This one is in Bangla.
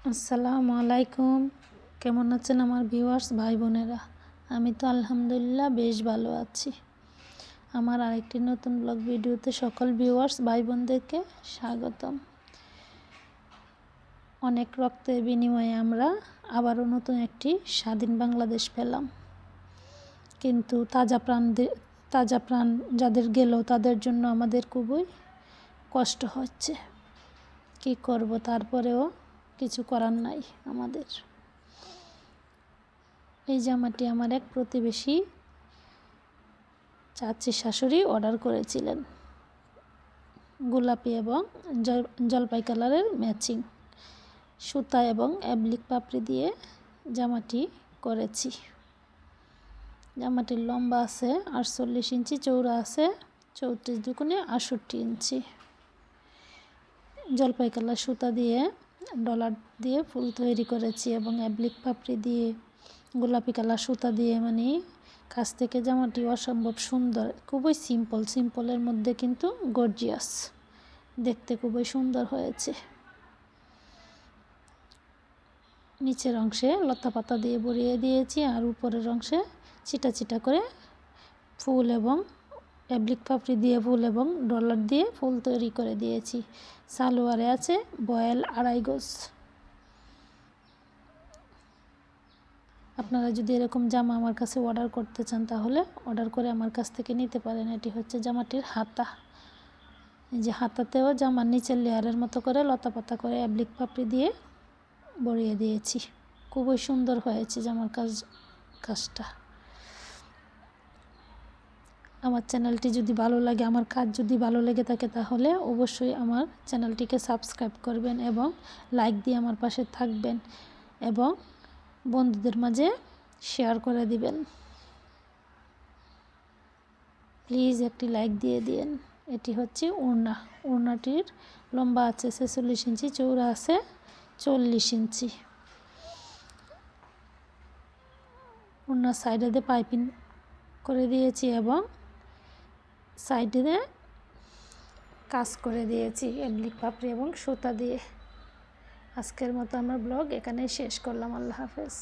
আসসালামু আলাইকুম। কেমন আছেন আমার ভিউয়ার্স ভাই বোনেরা? আমি তো আলহামদুলিল্লাহ বেশ ভালো আছি। আমার আরেকটি নতুন ব্লগ ভিডিওতে সকল ভিউয়ার্স ভাই বোনদেরকে স্বাগতম। অনেক রক্তের বিনিময়ে আমরা আবারও নতুন একটি স্বাধীন বাংলাদেশ পেলাম, কিন্তু তাজা প্রাণ যাদের গেল তাদের জন্য আমাদের খুবই কষ্ট হচ্ছে। কি করব, তারপরেও কিছু করার নাই আমাদের। এই জামাটি আমার এক প্রতিবেশী চাচি শাশুড়ি অর্ডার করেছিলেন। গোলাপি এবং জলপাই কালারের ম্যাচিং সুতা এবং অ্যাপ্লিক পাপড়ি দিয়ে জামাটি করেছি। জামাটির লম্বা আছে 48 ইঞ্চি, চৌড়া আছে 34 দুগুণে 68 ইঞ্চি। জলপাই কালার সুতা দিয়ে ডলার দিয়ে ফুল তৈরি করেছি এবং অ্যাপ্লিক পাপড়ি দিয়ে গোলাপি কালার সুতা দিয়ে, মানে কাছ থেকে জামাটি অসম্ভব সুন্দর। খুবই সিম্পলের মধ্যে কিন্তু গর্জিয়াস, দেখতে খুবই সুন্দর হয়েছে। নিচের অংশে লতা পাতা দিয়ে বরিয়ে দিয়েছি আর উপরের অংশে চিটা চিটা করে ফুল এবং অ্যাপ্লিক পাপড়ি দিয়ে ফুল এবং ডলার দিয়ে ফুল তৈরি করে দিয়েছি। সালোয়ারে আছে বয়েল 2.5 গজ। আপনারা যদি এরকম জামা আমার কাছে অর্ডার করতে চান তাহলে অর্ডার করে আমার কাছ থেকে নিতে পারেন। এটি হচ্ছে জামাটির হাতা। এই যে হাতাতেও জামার নিচের লেয়ারের মতো করে লতা পাতা করে অ্যাপ্লিক পাপড়ি দিয়ে বরিয়ে দিয়েছি। খুবই সুন্দর হয়েছে জামার কাজটা। আমার চ্যানেলটি যদি ভালো লাগে, আমার কাজ যদি ভালো লেগে থাকে তাহলে অবশ্যই আমার চ্যানেলটিকে সাবস্ক্রাইব করবেন এবং লাইক দিয়ে আমার পাশে থাকবেন এবং বন্ধুদের মাঝে শেয়ার করে দিবেন। প্লিজ একটি লাইক দিয়ে দিন। এটি হচ্ছে ওড়নাটির লম্বা আছে 46 ইঞ্চি, চৌড়া আছে 40 ইঞ্চি। ওড়নার সাইডে দিয়ে পাইপিং করে দিয়েছি এবং সাইডে কাজ করে দিয়েছি অ্যাপ্লিক পাপড়ি এবং সুতা দিয়ে। আজকের মতো আমার ব্লগ এখানেই শেষ করলাম। আল্লাহ হাফেজ।